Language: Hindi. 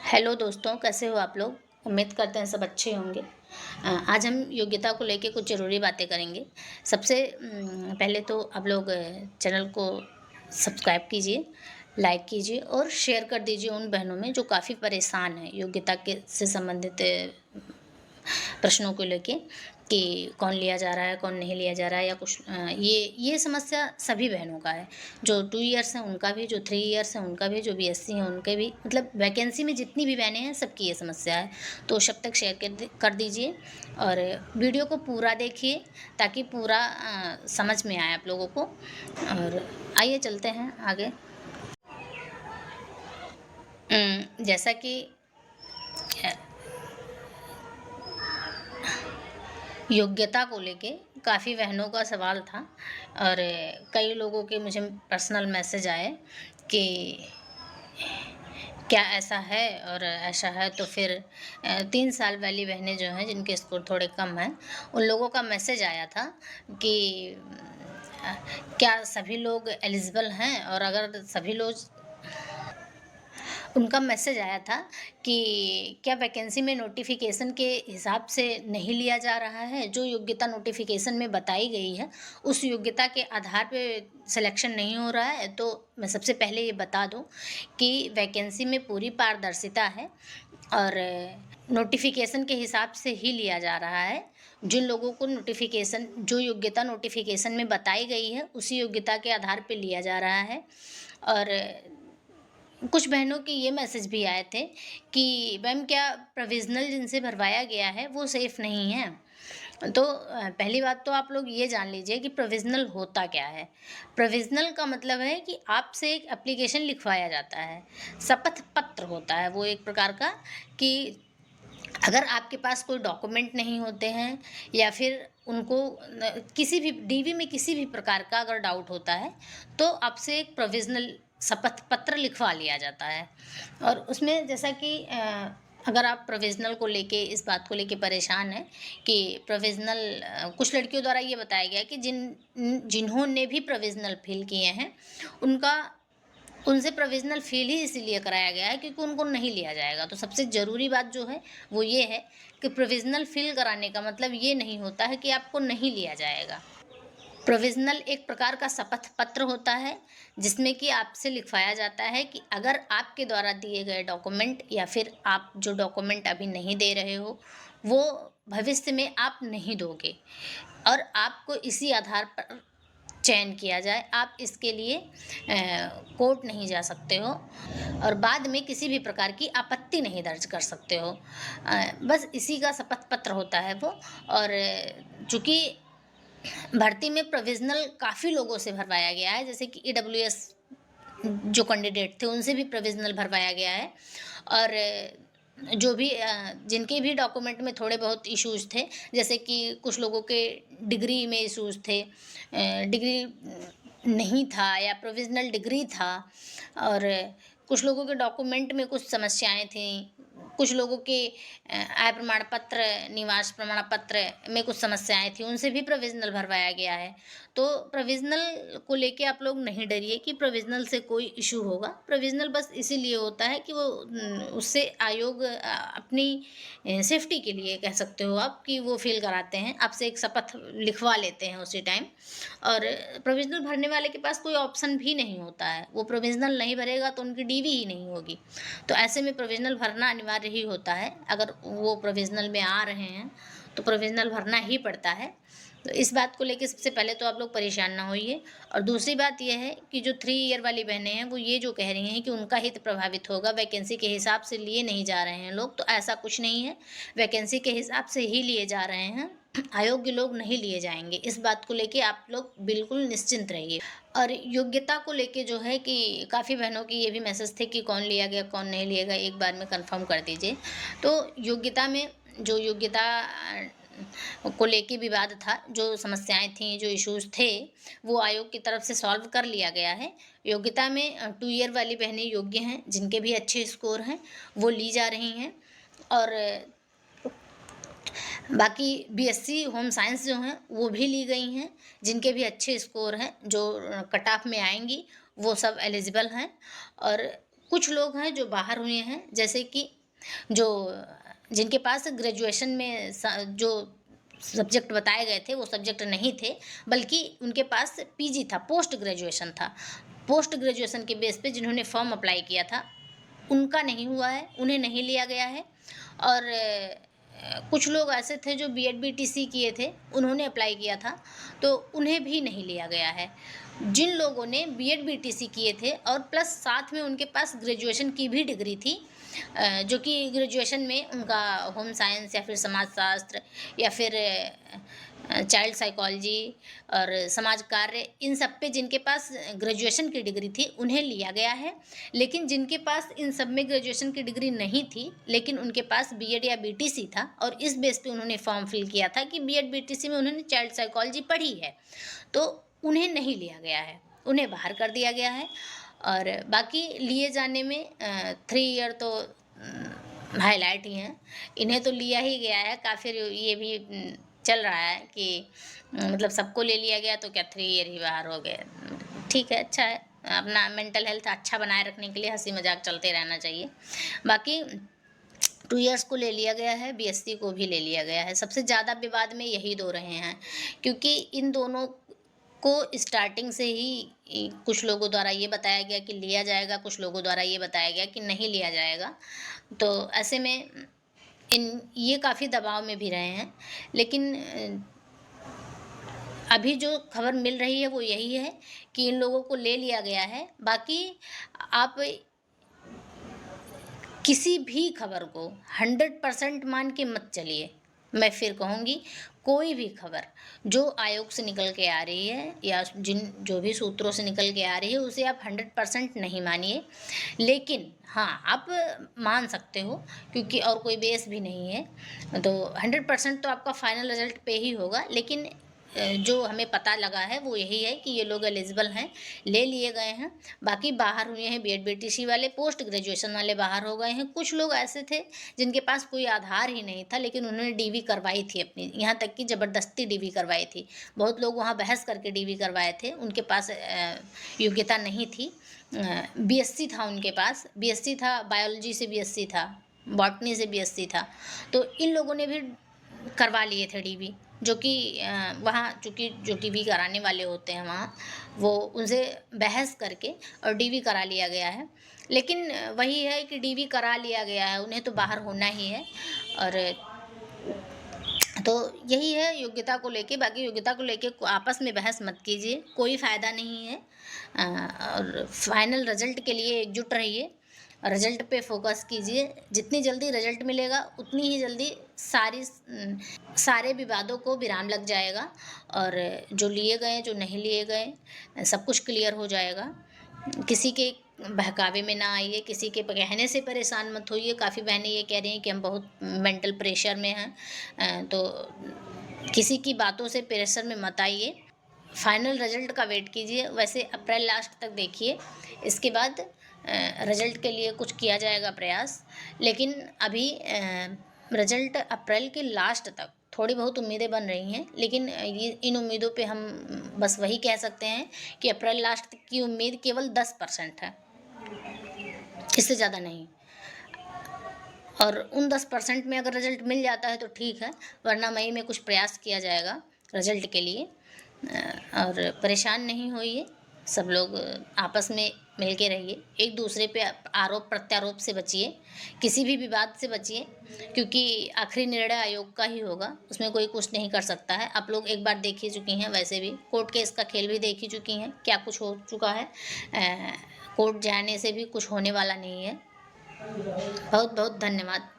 हेलो दोस्तों, कैसे हो आप लोग। उम्मीद करते हैं सब अच्छे होंगे। आज हम योग्यता को लेके कुछ ज़रूरी बातें करेंगे। सबसे पहले तो आप लोग चैनल को सब्सक्राइब कीजिए, लाइक कीजिए और शेयर कर दीजिए उन बहनों में जो काफ़ी परेशान हैं योग्यता के से संबंधित प्रश्नों को लेके कि कौन लिया जा रहा है, कौन नहीं लिया जा रहा है, या कुछ ये समस्या सभी बहनों का है। जो 2 इयर्स हैं उनका भी, जो 3 इयर्स हैं उनका भी, जो बीएससी हैं उनके भी, मतलब वैकेंसी में जितनी भी बहनें हैं सबकी ये समस्या है। तो शब तक शेयर कर दीजिए और वीडियो को पूरा देखिए ताकि पूरा समझ में आए आप लोगों को। और आइए चलते हैं आगे। जैसा कि योग्यता को लेके काफ़ी बहनों का सवाल था और कई लोगों के मुझे पर्सनल मैसेज आए कि क्या ऐसा है, और ऐसा है तो फिर 3 साल वाली बहनें जो हैं जिनके स्कोर थोड़े कम हैं उन लोगों का मैसेज आया था कि क्या सभी लोग एलिजिबल हैं, और अगर सभी लोग, उनका मैसेज आया था कि क्या वैकेंसी में नोटिफिकेशन के हिसाब से नहीं लिया जा रहा है, जो योग्यता नोटिफिकेशन में बताई गई है उस योग्यता के आधार पे सिलेक्शन नहीं हो रहा है। तो मैं सबसे पहले ये बता दूं कि वैकेंसी में पूरी पारदर्शिता है और नोटिफिकेशन के हिसाब से ही लिया जा रहा है। जिन लोगों को नोटिफिकेशन, जो योग्यता नोटिफिकेशन में बताई गई है उसी योग्यता के आधार पे लिया जा रहा है। और कुछ बहनों के ये मैसेज भी आए थे कि मैम क्या प्रोविज़नल जिनसे भरवाया गया है वो सेफ़ नहीं है। तो पहली बात तो आप लोग ये जान लीजिए कि प्रोविज़नल होता क्या है। प्रोविज़नल का मतलब है कि आपसे एक एप्लीकेशन लिखवाया जाता है, शपथ पत्र होता है वो एक प्रकार का, कि अगर आपके पास कोई डॉक्यूमेंट नहीं होते हैं या फिर उनको किसी भी डीवी में किसी भी प्रकार का अगर डाउट होता है तो आपसे एक प्रोविज़नल शपथ पत्र लिखवा लिया जाता है। और उसमें जैसा कि अगर आप प्रोविज़नल को लेके, इस बात को लेके परेशान हैं कि प्रोविज़नल, कुछ लड़कियों द्वारा ये बताया गया कि जिन्होंने भी प्रोविज़नल फ़िल किए हैं उनसे प्रोविज़नल फ़ील ही इसीलिए कराया गया है क्योंकि उनको नहीं लिया जाएगा। तो सबसे ज़रूरी बात जो है वो ये है कि प्रोविज़नल फ़ील कराने का मतलब ये नहीं होता है कि आपको नहीं लिया जाएगा। प्रोविज़नल एक प्रकार का शपथ पत्र होता है जिसमें कि आपसे लिखवाया जाता है कि अगर आपके द्वारा दिए गए डॉक्यूमेंट या फिर आप जो डॉक्यूमेंट अभी नहीं दे रहे हो वो भविष्य में आप नहीं दोगे और आपको इसी आधार पर चयन किया जाए, आप इसके लिए कोर्ट नहीं जा सकते हो और बाद में किसी भी प्रकार की आपत्ति नहीं दर्ज कर सकते हो। बस इसी का शपथ पत्र होता है वो। और चूँकि भर्ती में प्रोविज़नल काफ़ी लोगों से भरवाया गया है, जैसे कि ईडब्ल्यूएस जो कैंडिडेट थे उनसे भी प्रोविज़नल भरवाया गया है और जो भी जिनके भी डॉक्यूमेंट में थोड़े बहुत इश्यूज़ थे, जैसे कि कुछ लोगों के डिग्री में इश्यूज़ थे, डिग्री नहीं था या प्रोविज़नल डिग्री था, और कुछ लोगों के डॉक्यूमेंट में कुछ समस्याएँ थीं, कुछ लोगों के आय प्रमाण पत्र, निवास प्रमाण पत्र में कुछ समस्याएँ थीं, उनसे भी प्रोविज़नल भरवाया गया है। तो प्रोविज़नल को लेके आप लोग नहीं डरिए कि प्रोविज़नल से कोई इश्यू होगा। प्रोविज़नल बस इसीलिए होता है कि वो उससे आयोग अपनी सेफ्टी के लिए कह सकते हो आप कि वो फ़ील कराते हैं, आपसे एक शपथ लिखवा लेते हैं उसी टाइम। और प्रोविज़नल भरने वाले के पास कोई ऑप्शन भी नहीं होता है, वो प्रोविज़नल नहीं भरेगा तो उनकी डीवी ही नहीं होगी। तो ऐसे में प्रोविज़नल भरना अनिवार्य ही होता है, अगर वो प्रोविज़नल में आ रहे हैं तो प्रोविज़नल भरना ही पड़ता है। तो इस बात को लेके सबसे पहले तो आप लोग परेशान ना होइए। और दूसरी बात ये है कि जो 3 ईयर वाली बहनें हैं वो ये जो कह रही हैं कि उनका हित प्रभावित होगा, वैकेंसी के हिसाब से लिए नहीं जा रहे हैं लोग, तो ऐसा कुछ नहीं है। वैकेंसी के हिसाब से ही लिए जा रहे हैं, अयोग्य लोग नहीं लिए जाएंगे। इस बात को लेके आप लोग बिल्कुल निश्चिंत रहिए। और योग्यता को लेके जो है कि काफ़ी बहनों की ये भी मैसेज थे कि कौन लिया गया कौन नहीं लिया गया, एक बार में कंफर्म कर दीजिए। तो योग्यता में जो योग्यता को लेके विवाद था, जो समस्याएं थीं, जो इश्यूज थे, वो आयोग की तरफ से सॉल्व कर लिया गया है। योग्यता में 2 ईयर वाली बहनें योग्य हैं, जिनके भी अच्छे स्कोर हैं वो ली जा रही हैं। और बाकी बीएससी होम साइंस जो हैं वो भी ली गई हैं, जिनके भी अच्छे स्कोर हैं, जो कट ऑफ में आएंगी वो सब एलिजिबल हैं। और कुछ लोग हैं जो बाहर हुए हैं, जैसे कि जो जिनके पास ग्रेजुएशन में जो सब्जेक्ट बताए गए थे वो सब्जेक्ट नहीं थे, बल्कि उनके पास पीजी था, पोस्ट ग्रेजुएशन था। पोस्ट ग्रेजुएशन के बेस पे जिन्होंने फॉर्म अप्लाई किया था उनका नहीं हुआ है, उन्हें नहीं लिया गया है। और कुछ लोग ऐसे थे जो बीएड बीटीसी किए थे, उन्होंने अप्लाई किया था, तो उन्हें भी नहीं लिया गया है। जिन लोगों ने बीएड बीटीसी किए थे और प्लस साथ में उनके पास ग्रेजुएशन की भी डिग्री थी, जो कि ग्रेजुएशन में उनका होम साइंस या फिर समाज शास्त्र या फिर चाइल्ड साइकोलॉजी और समाज कार्य, इन सब पे जिनके पास ग्रेजुएशन की डिग्री थी उन्हें लिया गया है। लेकिन जिनके पास इन सब में ग्रेजुएशन की डिग्री नहीं थी, लेकिन उनके पास बीएड या बीटीसी था और इस बेस पे उन्होंने फॉर्म फिल किया था कि बीएड बीटीसी में उन्होंने चाइल्ड साइकोलॉजी पढ़ी है, तो उन्हें नहीं लिया गया है, उन्हें बाहर कर दिया गया है। और बाकी लिए जाने में 3 ईयर तो हाईलाइट ही हैं, इन्हें तो लिया ही गया है। काफ़ी ये भी चल रहा है कि मतलब सबको ले लिया गया तो क्या 3 ईयर ही बाहर हो गए। ठीक है, अच्छा है, अपना मेंटल हेल्थ अच्छा बनाए रखने के लिए हंसी मजाक चलते रहना चाहिए। बाकी 2 ईयर्स को ले लिया गया है, बीएससी को भी ले लिया गया है। सबसे ज़्यादा विवाद में यही 2 रहे हैं, क्योंकि इन दोनों को स्टार्टिंग से ही कुछ लोगों द्वारा ये बताया गया कि लिया जाएगा, कुछ लोगों द्वारा ये बताया गया कि नहीं लिया जाएगा। तो ऐसे में ये काफ़ी दबाव में भी रहे हैं। लेकिन अभी जो खबर मिल रही है वो यही है कि इन लोगों को ले लिया गया है। बाकी आप किसी भी खबर को 100% मान के मत चलिए। मैं फिर कहूँगी, कोई भी खबर जो आयोग से निकल के आ रही है या जो भी सूत्रों से निकल के आ रही है उसे आप 100% नहीं मानिए। लेकिन हाँ, आप मान सकते हो, क्योंकि और कोई बेस भी नहीं है, तो 100% तो आपका फाइनल रिजल्ट पे ही होगा। लेकिन जो हमें पता लगा है वो यही है कि ये लोग एलिजिबल हैं, ले लिए गए हैं। बाकी बाहर हुए हैं बीएड बीटीसी वाले, पोस्ट ग्रेजुएशन वाले बाहर हो गए हैं। कुछ लोग ऐसे थे जिनके पास कोई आधार ही नहीं था, लेकिन उन्होंने डीवी करवाई थी अपनी, यहाँ तक कि ज़बरदस्ती डीवी करवाई थी। बहुत लोग वहाँ बहस करके डीवी करवाए थे, उनके पास योग्यता नहीं थी। बीएससी था उनके पास, बीएससी था, बायोलॉजी से बीएससी था, बॉटनी से बीएससी था, तो इन लोगों ने भी करवा लिए थे डीवी। जो कि वहाँ चूँकि जो डीवी कराने वाले होते हैं वहाँ, वो उनसे बहस करके और डीवी करा लिया गया है। लेकिन वही है कि डीवी करा लिया गया है, उन्हें तो बाहर होना ही है। और तो यही है योग्यता को लेके। बाकी योग्यता को लेके आपस में बहस मत कीजिए, कोई फ़ायदा नहीं है। और फाइनल रिजल्ट के लिए एकजुट रहिए, रिजल्ट पे फोकस कीजिए। जितनी जल्दी रिजल्ट मिलेगा उतनी ही जल्दी सारे विवादों को विराम लग जाएगा, और जो लिए गए जो नहीं लिए गए सब कुछ क्लियर हो जाएगा। किसी के बहकावे में ना आइए, किसी के कहने से परेशान मत होइए। काफ़ी बहनें ये कह रही हैं कि हम बहुत मेंटल प्रेशर में हैं, तो किसी की बातों से प्रेशर में मत आइए। फाइनल रिजल्ट का वेट कीजिए। वैसे अप्रैल लास्ट तक देखिए, इसके बाद रिजल्ट के लिए कुछ किया जाएगा प्रयास। लेकिन अभी रिजल्ट अप्रैल के लास्ट तक थोड़ी बहुत उम्मीदें बन रही हैं, लेकिन इन उम्मीदों पे हम बस वही कह सकते हैं कि अप्रैल लास्ट तक की उम्मीद केवल 10% है, इससे ज़्यादा नहीं। और उन 10% में अगर रिजल्ट मिल जाता है तो ठीक है, वरना मई में कुछ प्रयास किया जाएगा रिजल्ट के लिए। और परेशान नहीं होइए, सब लोग आपस में मिल के रहिए, एक दूसरे पे आरोप प्रत्यारोप से बचिए, किसी भी विवाद से बचिए, क्योंकि आखिरी निर्णय आयोग का ही होगा, उसमें कोई कुछ नहीं कर सकता है। आप लोग एक बार देख ही चुकी हैं, वैसे भी कोर्ट केस का खेल भी देख ही चुकी हैं, क्या कुछ हो चुका है। कोर्ट जाने से भी कुछ होने वाला नहीं है। बहुत बहुत धन्यवाद।